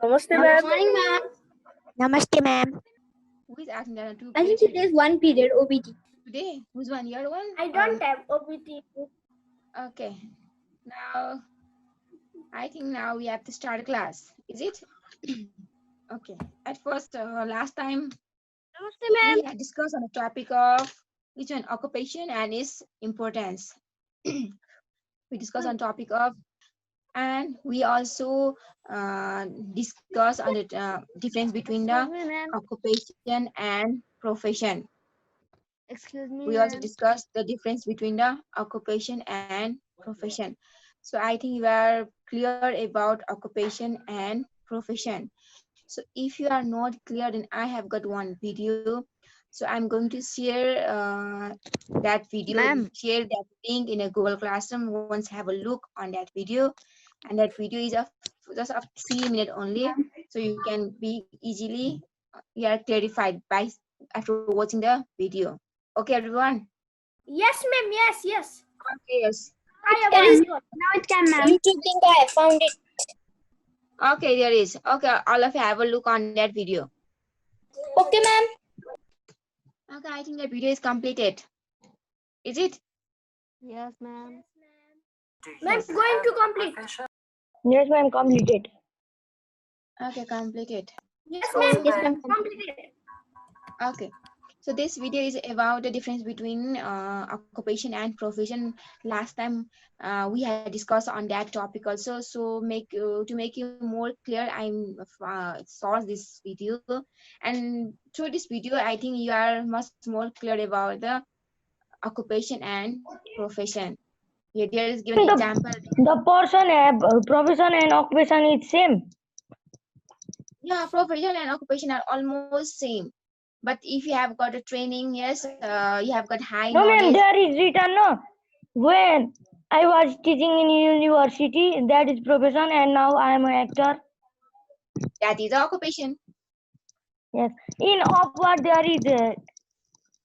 Namaste, Good ma'am. morning, ma'am. Namaste, ma'am. Who is asking that? Two I think periods today is one period OBT. today. Who's one? Year one? I don't have OBT. Okay. Now, I think now we have to start class. Is it? Okay. At first, last time Namaste, ma'am. we had discussed on the topic of which one occupation and its importance. We discussed on topic of, and we also discussed on the difference between the Excuse me, ma'am. occupation and profession. Excuse me, We also ma'am. discussed the difference between the occupation and profession. So I think you are clear about occupation and profession. So if you are not clear, then I have got one video. So I'm going to share that video, share that link in a Google Classroom. Once have a look on that video, and that video is just of 3 minutes only, so you can be easily clarified by after watching the video. Okay, everyone. Yes, ma'am. Yes, yes. Okay, yes. Now it can, ma'am. You think I found it? Okay, there is. Okay, all of you have a look on that video. Okay, ma'am. Okay, I think the video is completed. Is it? Yes, ma'am. Ma'am, going to complete. Yes, ma'am. Completed. Okay, completed. Yes, So- ma'am. Yes, ma'am. Completed. Okay. So this video is about the difference between occupation and profession. Last time we had discussed on that topic also. So to make you more clear, I'm saw this video, and through this video, I think you are much more clear about the occupation and profession. Here there is given example. The person, profession and occupation is same. Yeah, profession and occupation are almost same. But if you have got a training, yes, you have got high No, ma'am. knowledge. There is written no. When I was teaching in university, that is profession, and now I am an actor. That is occupation. Yes. In upward there is.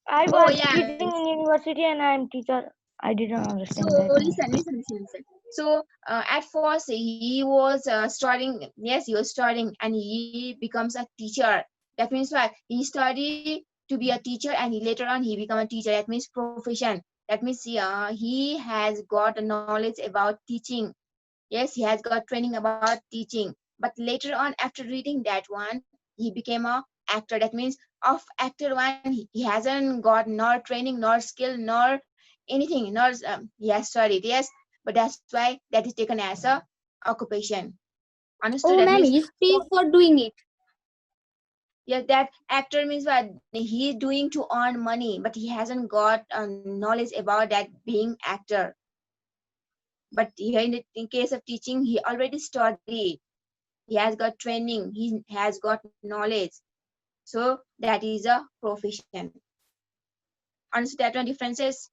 I Oh, was yeah. teaching in university, and I am teacher. I didn't So understand that. listen. So at first he was studying. Yes, he was studying, and he becomes a teacher. That means what? He studied to be a teacher, and later on he become a teacher. That means profession. That means he has got a knowledge about teaching. Yes, he has got training about teaching. But later on, after reading that one, he became a actor. That means of actor one, he hasn't got nor training, nor skill, nor anything, nor he has studied. Yes, but that's why that is taken as a occupation. Understood? Oh, That ma'am, means he's paid for doing it. yeah, that actor means what he's doing to earn money, but he hasn't got knowledge about that being actor. But here in case of teaching, he already studied. He has got training, he has got knowledge. So that is a profession. Understood that one differences?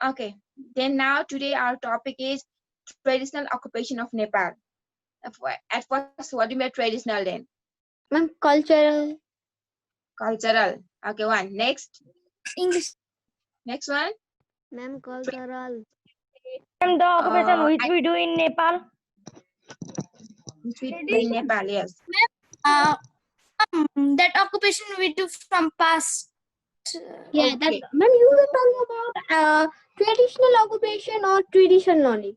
Okay. Then now today our topic is traditional occupation of Nepal. At first, what do you mean traditional then? Ma'am, cultural. Cultural. Okay, one. Next. English. Next one. Ma'am, cultural. And the occupation which I- we do in Nepal. Which we do in Nepal, yes. That occupation we do from past. Yeah, that. Okay. Ma'am, you were talking about traditional occupation or traditional only?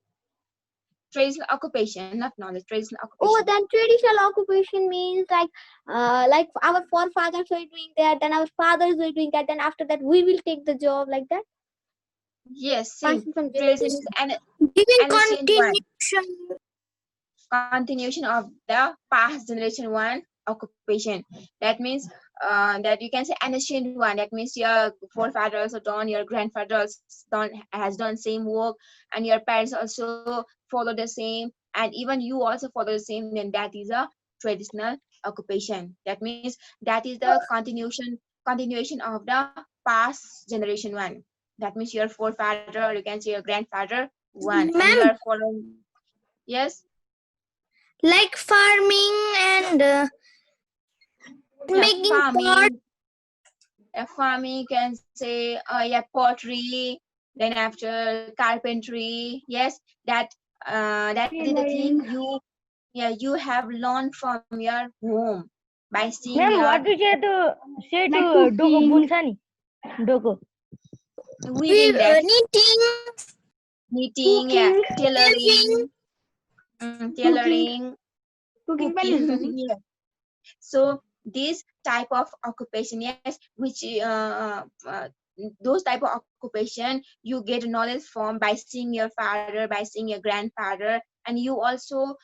Traditional occupation, not knowledge. Traditional Oh, occupation. then traditional occupation means like our forefathers were doing that, then our fathers were doing that, then after that we will take the job like that. Yes, same. Passing from Tradition is Giving ancient one. continuation. Continuation of the past generation one occupation. That means that you can say an ancient one. That means your forefathers also done, your grandfathers has done same work, and your parents also follow the same, and even you also follow the same. Then that is a traditional occupation. That means that is the continuation of the past generation one. That means your forefather, or you can say your grandfather one, and you Ma'am, are following. Yes. like farming and making Farming, farming, you can say yeah, pottery, then after carpentry. Yes, that is the thing Yeah, you have learned from your home by seeing Ma'am, your what you say Like to Doko cooking. bunsa ni? Doko. weaving, that's Knitting, knitting, yeah, Cooking. tailoring, Cooking. tailoring, Cooking pani cooking. huncha ni. Yeah. So this type of occupation, yes, which those type of occupation you get knowledge from by seeing your father, by seeing your grandfather, and you also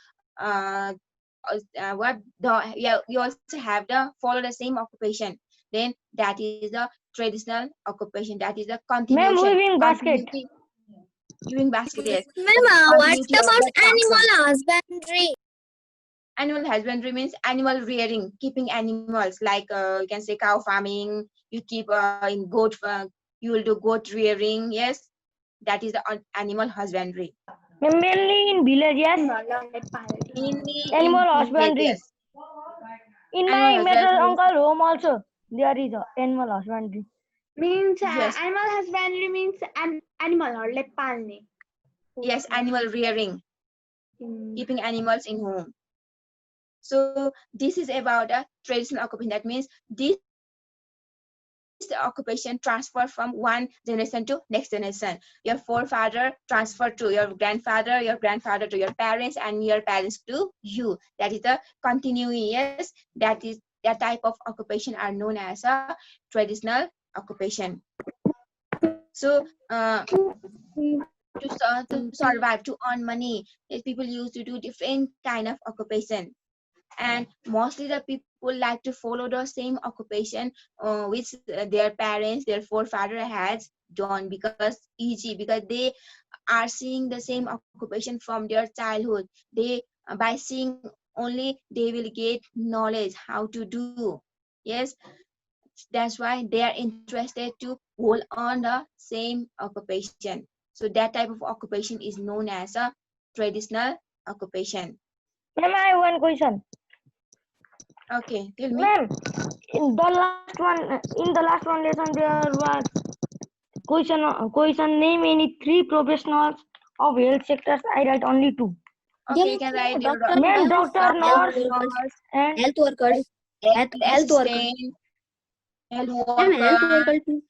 what the, yeah, you also have the follow the same occupation. Then that is the traditional occupation. That is the Ma'am, continuation, weaving basket. continuity. Doing basket, yes. Ma'am, what Continuity of about the tradition. animal husbandry? Animal husbandry means animal rearing, keeping animals like you can say cow farming. You keep in goat, you will do goat rearing. Yes, that is the animal husbandry. Ma'am, mainly in village, yes. Mainly in Animal village, husbandry. yes. In Animal my maternal husbandry means, uncle home also, there is a animal husbandry. Means yes, animal husbandry means an animal or like palne. yes, animal rearing, keeping animals in home. So this is about a traditional occupation. That means this occupation transfer from one generation to next generation. Your forefather transfer to your grandfather to your parents, and your parents to you. That is the continuing. Yes, that is that type of occupation are known as a traditional occupation. So to survive, to earn money, people used to do different kind of occupation, and mostly the people like to follow the same occupation which their parents, their forefather has done, because easy, because they are seeing the same occupation from their childhood. They by seeing only they will get knowledge how to do. Yes, that's why they are interested to hold on the same occupation. So that type of occupation is known as a traditional occupation. Ma'am, I have one question. Okay, tell me. Ma'am, in the last one lesson there was question name any three professionals of health sectors. I write only two. Okay, you can write your Doctor, Ma'am, nurse, doctor, doctor, nurse, nurse, and health workers, health worker. assistant, health Ma'am, health worker, worker too.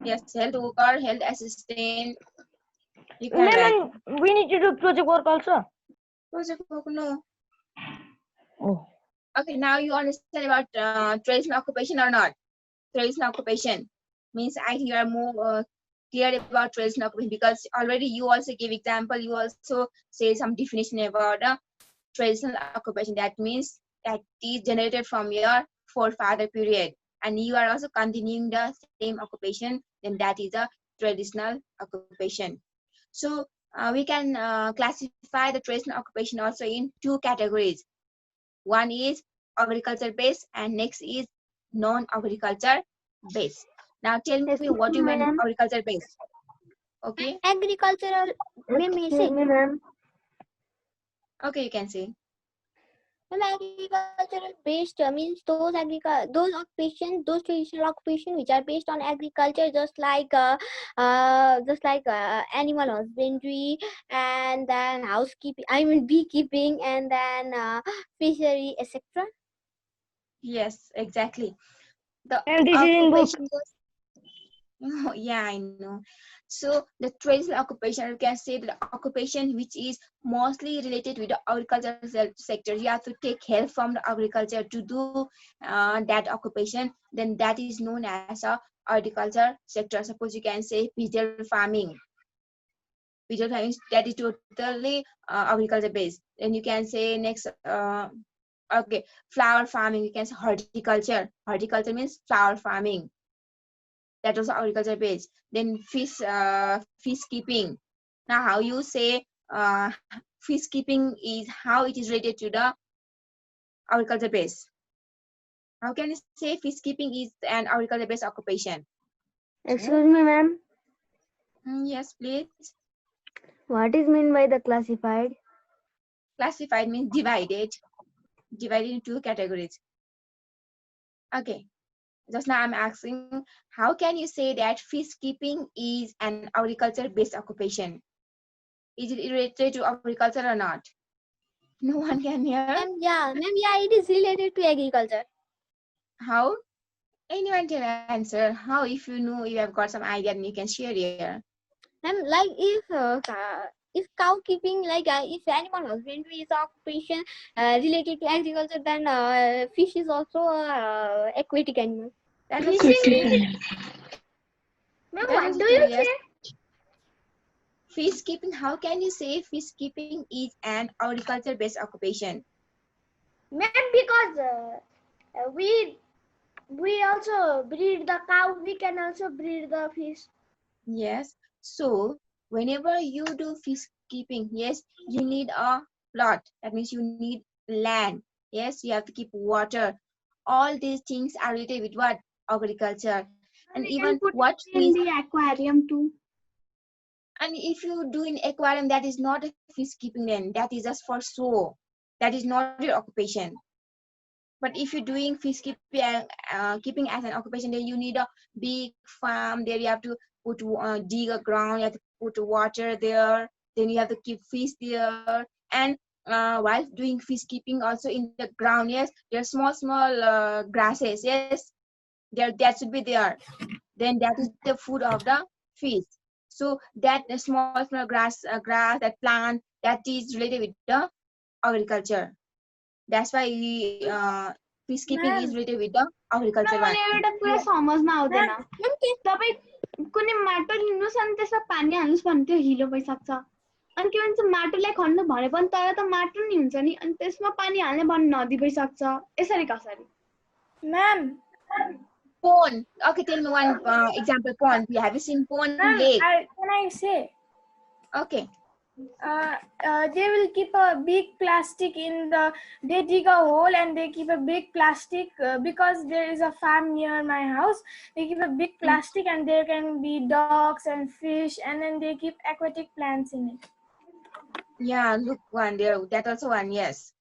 yes, health worker, health assistant. You can write. ma'am, we need to do project work also. Project work, no. Oh. Okay, now you understand about traditional occupation or not? Traditional occupation means I think you are more clear about traditional occupation, because already you also give example. You also say some definition about traditional occupation. That means that is generated from your forefather period, and you are also continuing the same occupation. Then that is a traditional occupation. So we can classify the traditional occupation also in two categories. One is agriculture based, and next is non-agriculture based. Now tell me Excuse what me, you mean ma'am. agriculture based. Okay, Agricultural. Ma'am, Excuse me, ma'am. okay, you can say. Agricultural based means those occupations, those traditional occupations which are based on agriculture, just like animal husbandry, and then housekeeping. I mean beekeeping, and then fishery, etc. Yes, exactly. The And this is in book. occupation was, oh, yeah, I know. So the traditional occupation, you can say the occupation which is mostly related with the agricultural sector. You have to take help from the agriculture to do that occupation. Then that is known as a agriculture sector. Suppose you can say vegetable farming. Vegetable farming, that is totally agriculture based. Then you can say next. Okay, flower farming. You can say horticulture. Horticulture means flower farming. That was agriculture based. Then fish keeping. Now how you say fish keeping is how it is related to the agriculture base. How can you say fish keeping is an agriculture based occupation? Excuse me, ma'am. Yes, please. What is mean by the classified? Classified means divided into categories. Okay, just now I'm asking, how can you say that fish keeping is an agriculture based occupation? Is it related to agriculture or not? No one can hear. Ma'am, yeah, it is related to agriculture. How? Anyone can answer. How? If you know, you have got some idea, then you can share here. Ma'am, like if cow keeping, like if animal husbandry is occupation related to agriculture, then fish is also aquatic animal. That was Fishing. Ma'am, That what was do you yes. say? Fish keeping. How can you say fish keeping is an agriculture-based occupation? Ma'am, because we also breed the cow. We can also breed the fish. Yes. So whenever you do fish keeping, yes, you need a plot. That means you need land. Yes, you have to keep water. All these things are related with what? Agriculture. And We even can put what it in fish. the aquarium too. And if you do in aquarium, that is not a fish keeping then. That is just for show. That is not your occupation. But if you're doing fish keeping as an occupation, then you need a big farm. There you have to put dig a ground. You have to put water there. Then you have to keep fish there. And while doing fish keeping, also in the ground, yes, there are small grasses. Yes, that should be there. Then that is the food of the fish. So that the small grass, that plant, that is related with the agriculture. That's why fish keeping is related with the agriculture one. मलाई एउटा कुरा समझमा आउँदैन Ma'am, तपाईँ कुनै माटो लिनुहोस् अनि त्यसमा पानी हाल्नुहोस् भने त्यो हिलो भइसक्छ अनि के भन्छ माटोलाई खन्नु भने पनि तर त माटो नि हुन्छ नि अनि त्यसमा पानी हाल्ने भने नदी भइसक्छ यसरी कसरी Ma'am, Pond. Okay, tell me one example pond. Have you seen pond ma'am, lake? can I say? Okay. They will keep a big plastic in the. They dig a hole and they keep a big plastic because there is a farm near my house. They keep a big plastic and there can be dogs and fish, and then they keep aquatic plants in it. Yeah, look one there. That also one. Yes.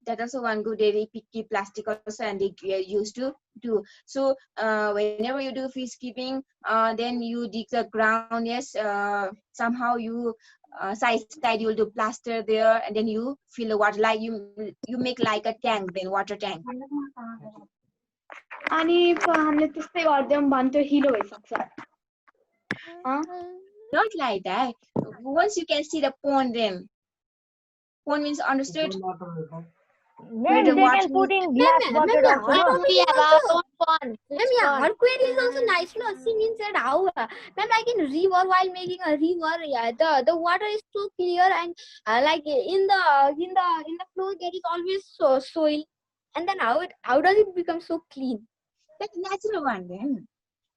That also one good. They keep plastic also, and they used to do. So whenever you do fish keeping, then you dig the ground. Yes. Somehow you side you will do plaster there, and then you fill the water. Like you make like a tank, then water tank. अनि हामीले त्यस्तै गर्दियौँ भने त्यो हिलो भइसक्छ Not like that. Once you can see the pond, then pond means understood. Then the they water can put is- in glass bucket yeah, also. No? we have our own pond. Ma'am, yeah, her query is also nice. No, she means that how, ma'am, like in river, while making a river, yeah, the water is so clear and like in the floor there is always soil, and then how does it become so clean? That's natural one then.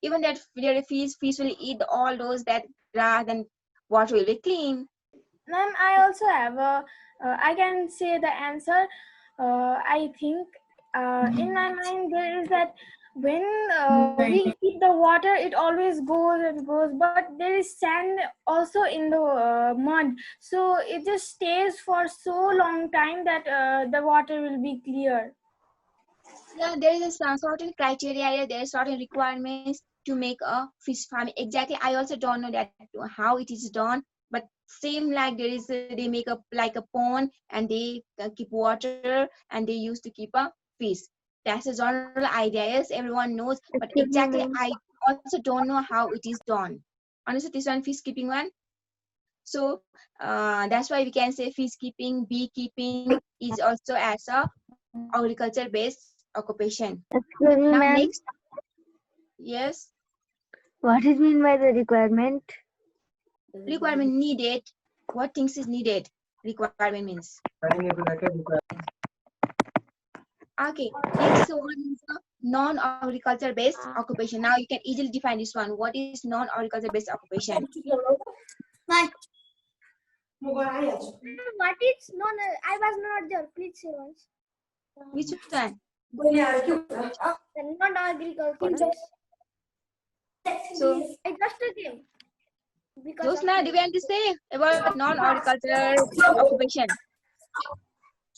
Even that fish will eat all those that grass and water will be clean. Ma'am, I also have a. I can say the answer. I think in my mind there is that when we keep the water, it always goes and goes. But there is sand also in the mud, so it just stays for so long time that the water will be clear. Yeah, there is a certain criteria. There are certain requirements to make a fish farm. Exactly, I also don't know that how it is done. But same like there is they make a like a pond and they keep water and they used to keep a fish. That's a general idea. Yes, everyone knows. But exactly, I also don't know how it is done. Honestly, this one fish keeping one. So that's why we can say fish keeping, beekeeping is also as a agriculture based occupation. Excuse me, Now ma'am. next, yes, What is mean by the requirement? requirement needed. What things is needed? Requirement means. Okay, next one is a non-agriculture based occupation. Now you can easily define this one. What is non-agriculture based occupation? What is non? I was not there. Please say once. Which one? Non-agriculture. So, I just came. Because Josna, do you want to say about non-agriculture occupation?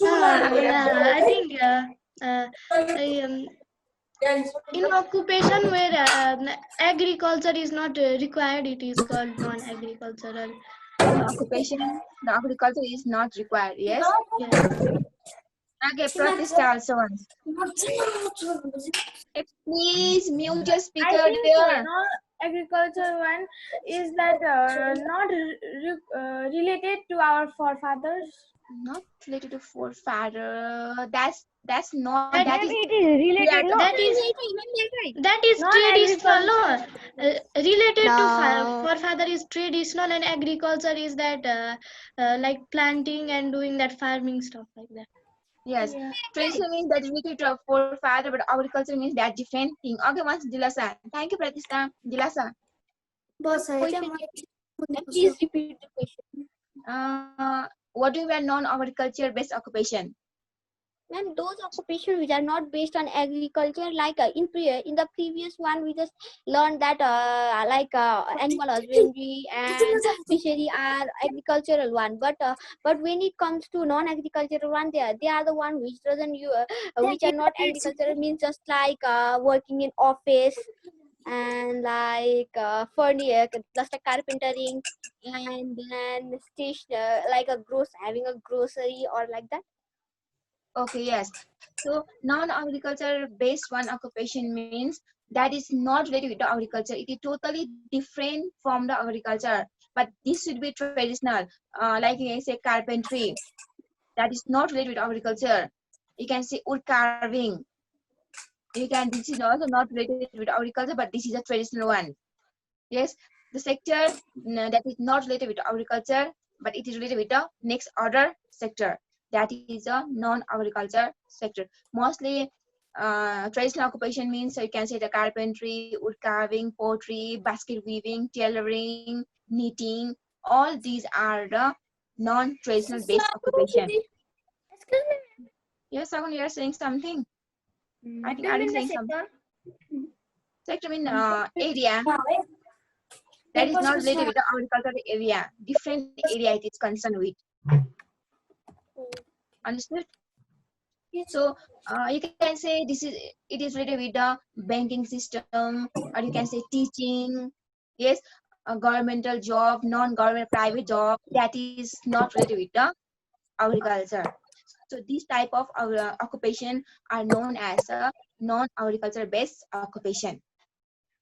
I think in occupation where agriculture is not required, it is called non-agricultural. occupation, the agriculture is not required. Yes. Okay, Pratishtha also wants. Please mute your I speaker think there. non-agriculture one is that not related to our forefathers. Not related to forefather. That's not. That That is. it is related. No, that is traditional. No, related to No. forefather is traditional, and agriculture is that like planting and doing that farming stuff like that. Yes. Yeah. Traditional means that is related to a forefather, but agriculture means that different thing. Okay, once Dilasa. Thank you, Pratishtha. Dilasa. Please repeat the question. What do you mean non-agriculture based occupation? Ma'am, those occupations which are not based on agriculture, like in the previous one, we just learned that animal husbandry and fishery are agricultural one. But when it comes to non-agricultural one, they are the one which doesn't which are not agricultural, means just like working in office and like furniture, just like carpentering, and then station like having a grocery or like that. Okay, yes. So non-agriculture based one occupation means that is not related with the agriculture. It is totally different from the agriculture. But this should be traditional. Like I say carpentry. That is not related with agriculture. You can say wood carving. This is also not related with agriculture, but this is a traditional one. Yes, the sector that is not related with agriculture, but it is related with the next order sector. That is a non-agriculture sector. Mostly traditional occupation means, so you can say the carpentry, wood carving, pottery, basket weaving, tailoring, knitting. All these are the non-traditional based occupation. Excuse me. Yes, Sagun, you are saying something. I think Do you are you mean the saying something? sector? Sector mean area. That is not related with the agricultural area. Different area it is concerned with. Understood? So you can say it is related with the banking system, or you can say teaching. Yes, a governmental job, non-government private job. That is not related with the agriculture. So these type of occupation are known as a non-agriculture based occupation.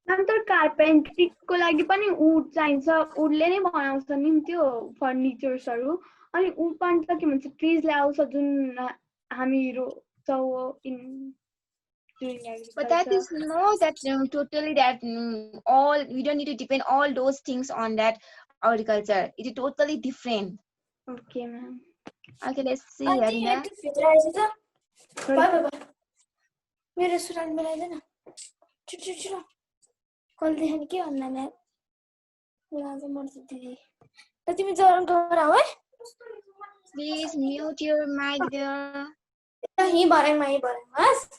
नन्तर कार्पेन्ट्रीको लागि पनि would चाहिन्छ वुडले नै बनाउँछ नि त्यो फर्निचर्सहरु अनि would पनि त के भन्छ ट्रीज ल्याउँछ जुन हामी रोप्छौं इन But that is no that totally that all we don't need to depend all those things on that agriculture. It is totally different. Okay, ma'am. Okay, let's see, Arina. मेरो student बनाइदेन छिटो कल देखाउने के भन्ला ma'am आज मर्छ दिदी त तिमी जरन गराउ है Please mute your mic there. यही भरे बस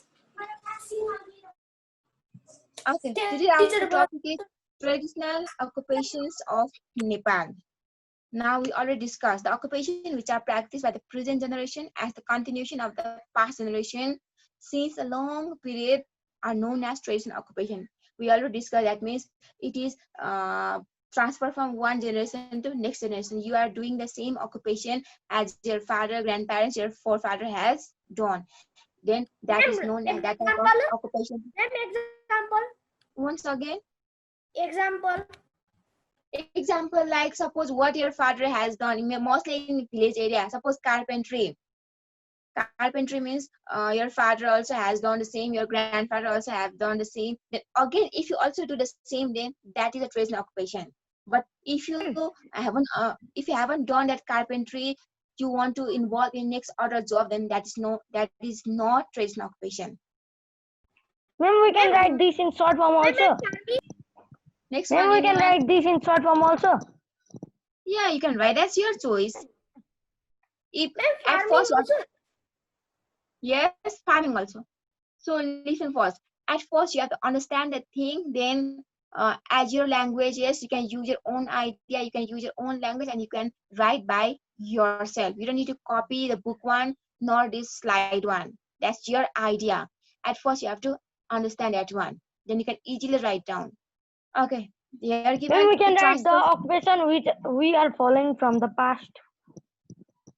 Okay, today our topic is traditional occupations of Nepal. Now we already discussed the occupations which are practiced by the present generation as the continuation of the past generation since a long period are known as traditional occupation. We already discussed that means it is transfer from one generation to next generation. You are doing the same occupation as your father, grandparents, your forefather has done. Then that is known as that type of occupation. Example. Once again. Example like suppose what your father has done, mostly in village area. Suppose carpentry. Carpentry means your father also has done the same, your grandfather also have done the same. Then again, if you also do the same, then that is a traditional occupation. But if you haven't done that carpentry, you want to involve in next other job, then that is not traditional occupation. Ma'am, we can write this in short form also. Next Ma'am, we can write this in short form also. Yeah, you can write. That's your choice. If at first, yes, farming also. So listen first. At first, you have to understand the thing. Then, as your language, yes, you can use your own idea. You can use your own language, and you can write by yourself. You don't need to copy the book one nor this slide one. That's your idea. At first, you have to understand that one. Then you can easily write down. Okay, They are given. Then we can it write the transfers- occupation which we are following from the past.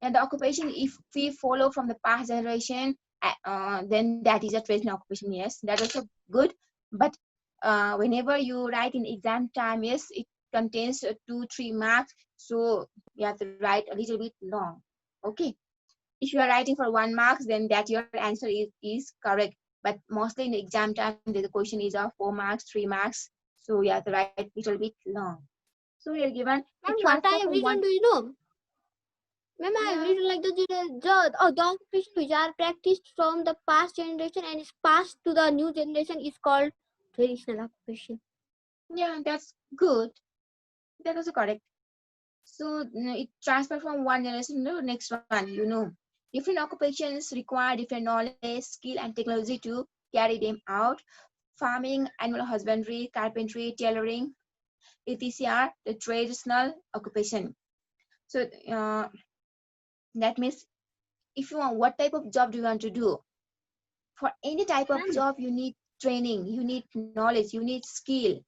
and the occupation, if we follow from the past generation, then that is a traditional occupation. Yes, that is also good. But whenever you write in exam time, yes, it contains 2-3 marks, so you have to write a little bit long. Okay, if you are writing for 1 mark, then that your answer is correct. But mostly in the exam time, the question is of 4 marks, 3 marks, so you have to write a little bit long. So we are given. And what I have written, do you know? Ma'am, I have Yeah. written like the occupation which are practiced from the past generation and is passed to the new generation is called traditional occupation. Yeah, that's good. That was correct. So it transfer from one generation to the next one. Different occupations require different knowledge, skill, and technology to carry them out. Farming, animal husbandry, carpentry, tailoring, etc. are the traditional occupation. So that means if you want, what type of job do you want to do? For any type of job, you need training, you need knowledge, you need skill.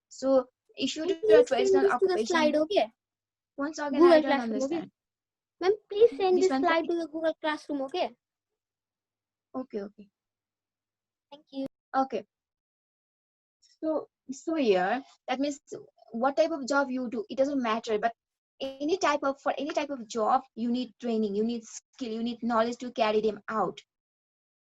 So if you do a Please send traditional this to the occupation, slide, okay? once again, Google I don't Classroom, okay? understand. Ma'am, please send This this one, slide to the Google Classroom, okay? okay. Thank you. Okay. So here, that means what type of job you do, it doesn't matter. But for any type of job, you need training, you need skill, you need knowledge to carry them out.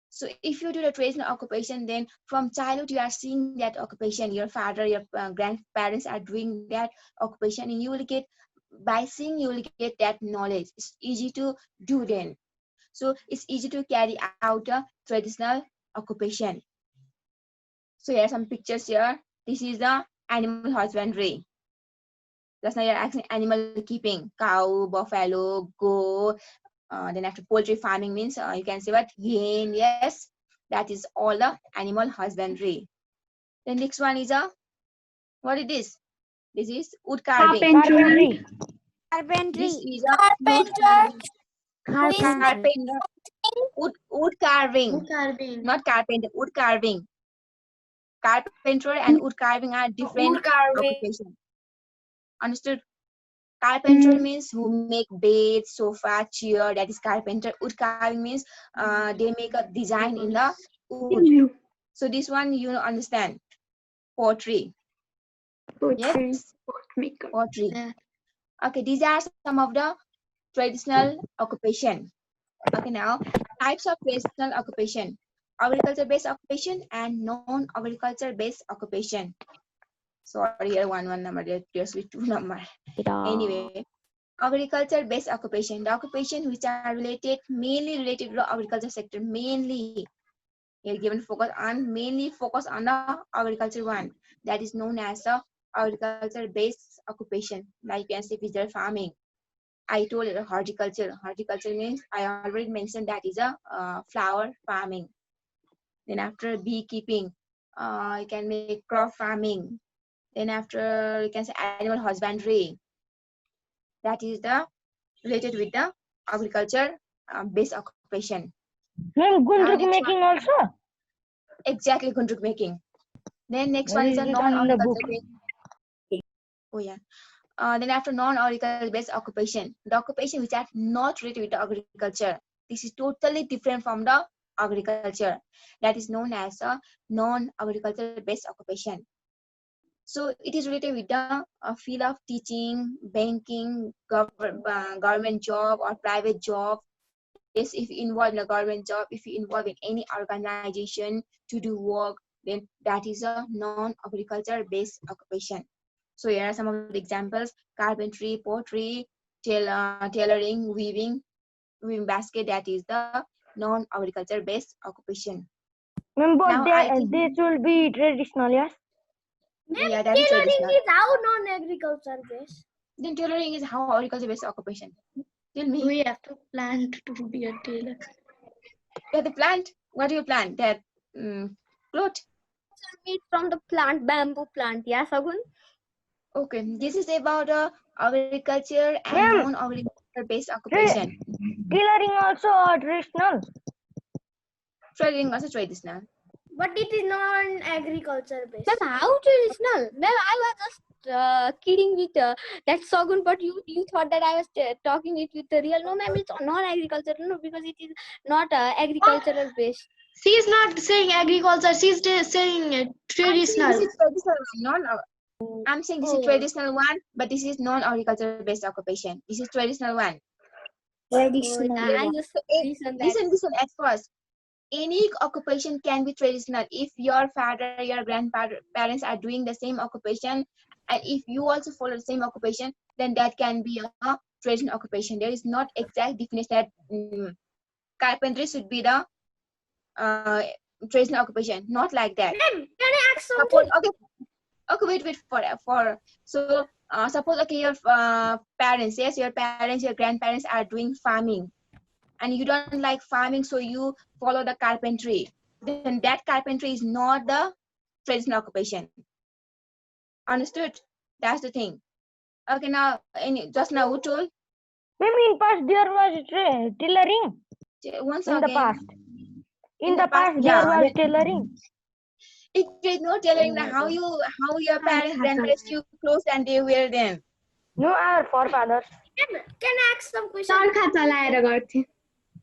So if you do the traditional occupation, then from childhood you are seeing that occupation. Your father, your grandparents are doing that occupation, and you will get, by seeing, you will get that knowledge. It's easy to do then. So it's easy to carry out a traditional occupation. So here are some pictures here. This is the animal husbandry. Just now you're asking animal keeping, cow, buffalo, goat. Then after poultry farming means you can say what, hen. Yes, that is all the animal husbandry. The next one is what it is? This is wood carving. Carpentry. This is a carpenter. Wood carving. Not carpenter, wood carving. Carpenter and wood carving are different occupations. Understood? Carpenter means who make beds, sofa, chair. That is carpenter. Wood carving means they make a design in the wood. So this one you understand. Pottery. Yes. Pottery. Okay, these are some of the traditional occupation. Okay, now types of traditional occupation: agriculture-based occupation and non-agriculture based occupation. Sorry, here one number, there's two number. Anyway, agriculture-based occupation, the occupation which are mainly related to the agriculture sector, mainly. Here given mainly focus on the agriculture one. That is known as the agriculture-based occupation. Like you can say visual farming. I told you horticulture. Horticulture means, I already mentioned, that is a flower farming. Then after beekeeping, you can make crop farming. Then after, you can say animal husbandry. That is the related with the agriculture based occupation. Ma'am, gundruk making also? Exactly, gundruk making. Then next Where one is is a it on the book? non-agriculture based. Oh yeah. Then after non-agriculture based occupation, the occupation which are not related with the agriculture. This is totally different from the agriculture. That is known as a non-agriculture based occupation. So it is related with the field of teaching, banking, government job or private job. Yes, if you involve in a government job, if you involve in any organization to do work, then that is a non-agriculture based occupation. So here are some of the examples: carpentry, pottery, tailoring, weaving basket. That is the non-agriculture based occupation. Ma'am, Now but I think, this will be traditional, yes? yeah, that is traditional. Is how non-agriculture based. Then tailoring is how agriculture based occupation. Tell me. We have to plant to be a tailor. Yeah, the plant. What do you plant? That cloth. Made from the plant, bamboo plant. Yeah, Sagun? Okay, this is about agriculture and Ma'am, non-agriculture based occupation. Tailoring also traditional. Tailoring also traditional. But it is non-agriculture based. Ma'am, how traditional? Ma'am, I was just kidding with that Sagun, but you thought that I was talking it with the real. No, ma'am, it's non-agricultural. No, because it is not agricultural based. She is not saying agriculture. She is saying I'm saying traditional. this is traditional one, I'm saying this is traditional one, but this is non-agricultural based occupation. This is traditional one. Traditional. I just listen that. Listen at first. Any occupation can be traditional if your father, your grandparents are doing the same occupation, and if you also follow the same occupation, then that can be a traditional occupation. There is not exact definition that carpentry should be the traditional occupation. Not like that. Ma'am, can I ask something? Okay, wait for so suppose okay your parents, yes, your parents, your grandparents are doing farming, and you don't like farming, so you follow the carpentry. Then that carpentry is not the traditional occupation. Understood? That's the thing. Okay, now just now who told? Maybe in past there was tailoring. Once In again. the past. In the past there was tailoring. It is no tailoring. How your parents, grandparents you clothes and they wear them. No, our forefathers. Ma'am, can I ask some question? चर्खा चलाएर गर्थे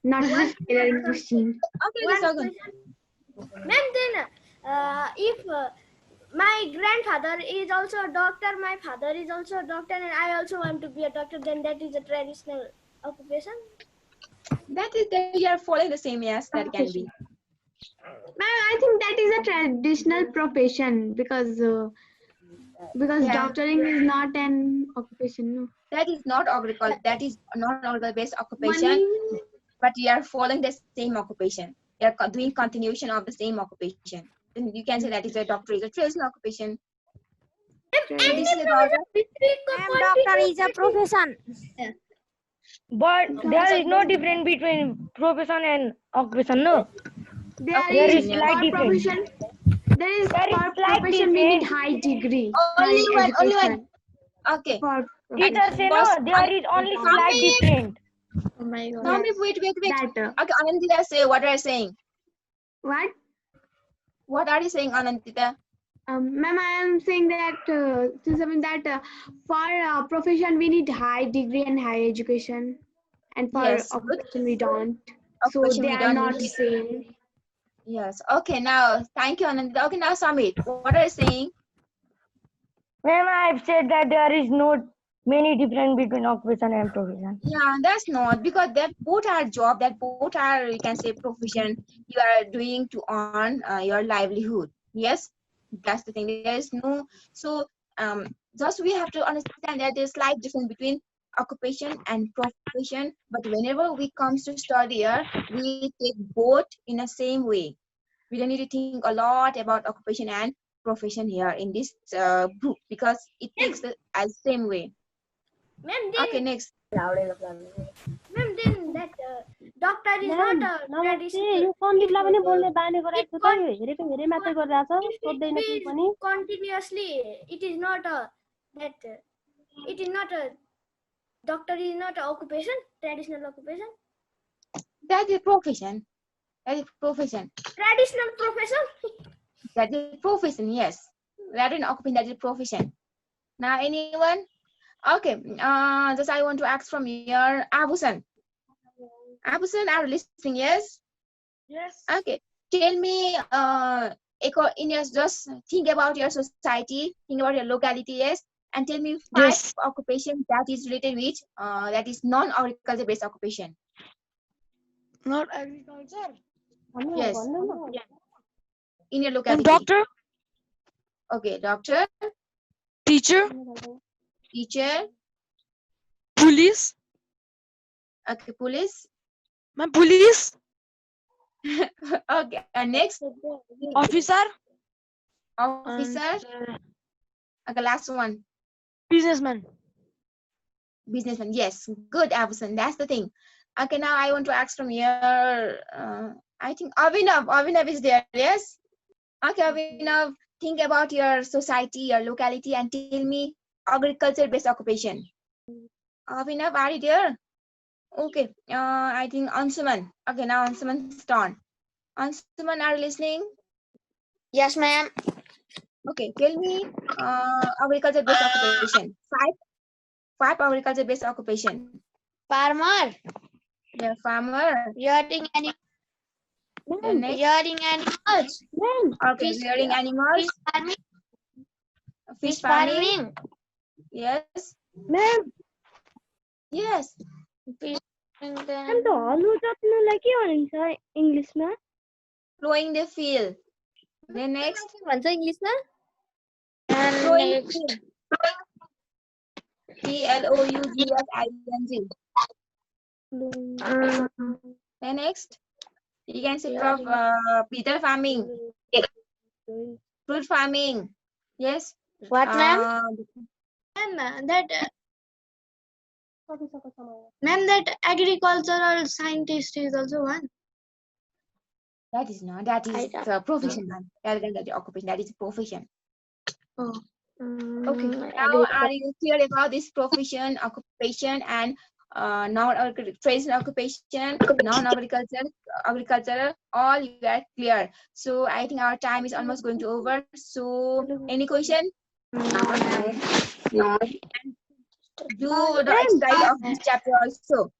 not tailoring machine. Okay, One Sagan. question. Ma'am, then if my grandfather is also a doctor, my father is also a doctor, and I also want to be a doctor, then that is a traditional occupation? That is that you are following the same, yes, that can be. Ma'am, I think that is a traditional profession because doctoring is not an occupation. No. That is not agriculture. That is not agriculture based occupation. But you are following the same occupation. You are doing continuation of the same occupation. Then you can say that is a doctor is a traditional occupation. So this is about doctor is a profession. But there is no difference between profession and occupation, no? There is slight for difference. profession. There is There is for slight profession we need difference. high degree. Only high one. education. Okay. For Teacher say no, there is only slight difference. oh my god. Tommy, wait. That Okay, Anandita, say what are you saying? what? What are you saying, Anandita? Ma'am, I am saying that for profession we need high degree and high education, and for Yes, good. occupation we don't. So Occupation they we are don't not need. same. Yes. Okay, now thank you, Anandita. Okay, now Samit, what are you saying? Ma'am, I have said that there is no many difference between occupation and profession. Yeah, that's not because that both are job, that both are you can say profession you are doing to earn your livelihood. Yes, that's the thing. There is no just we have to understand that there's slight difference between occupation and profession. But whenever we comes to study here, we take both in the same way. We don't need to think a lot about occupation and profession here in this book because it takes the same way. Ma'am, then, Okay, next. ma'am, then that doctor is not a traditional. यो सन्दीपलाई पनि बोल्ने बानी गराएको छ यो हेरेको हेरे मात्रै गरिरहेछ सोध्दैन केही पनि Continuously, it is not a doctor is not a occupation, traditional occupation. That is profession. That is profession. Traditional profession. That is profession, yes. Rather than occupation, that is profession. Now, anyone? Okay. Just I want to ask from your Abusan. Abusan, are you listening? Yes. Yes. Okay. Tell me, in your just think about your society, think about your locality, yes, and tell me 5 occupations that is related with that is non-agriculture based occupation. Not agriculture. Yes. In your locality. Doctor, Okay, doctor, teacher, teacher, police. okay, police. My police. Okay, next, Officer. officer. Okay, last one, Businessman. businessman. Yes, good, Abusan. That's the thing. Okay, now I want to ask from your, I think Avinav. Avinav is there, yes? Okay, Avinav, think about your society, your locality, and tell me agriculture-based occupation. Avinav, are you there? Okay, I think Ansuman. Okay, now Ansuman's turn. Ansuman, are you listening? Yes, ma'am. Okay, tell me agriculture-based occupation. Five agriculture-based occupation. Farmer, Yeah, farmer. rearing animals, Then next. rearing animals, Okay, fish, rearing animals. fish farming, Fish farming. Yes. Ma'am, Yes. fish, and ma'am then त hello जोत्नुलाई के भनिन्छ इङ्ग्लिसमा? Plowing the field. Then next. के भन्छ इङ्ग्लिसमा? Plowing the next, field. PLOUGFING. Then next. You can say peter farming, fruit farming. Yes. what, ma'am? Ma'am, that agricultural scientist is also one. That is not. That is the profession, ma'am. Rather than the occupation, that is profession. Oh. Okay. Now, are you clear about this profession, occupation, and traditional occupation, agricultural? All you are clear. So I think our time is almost going to over. So any question? No. Do the exercise of this chapter also.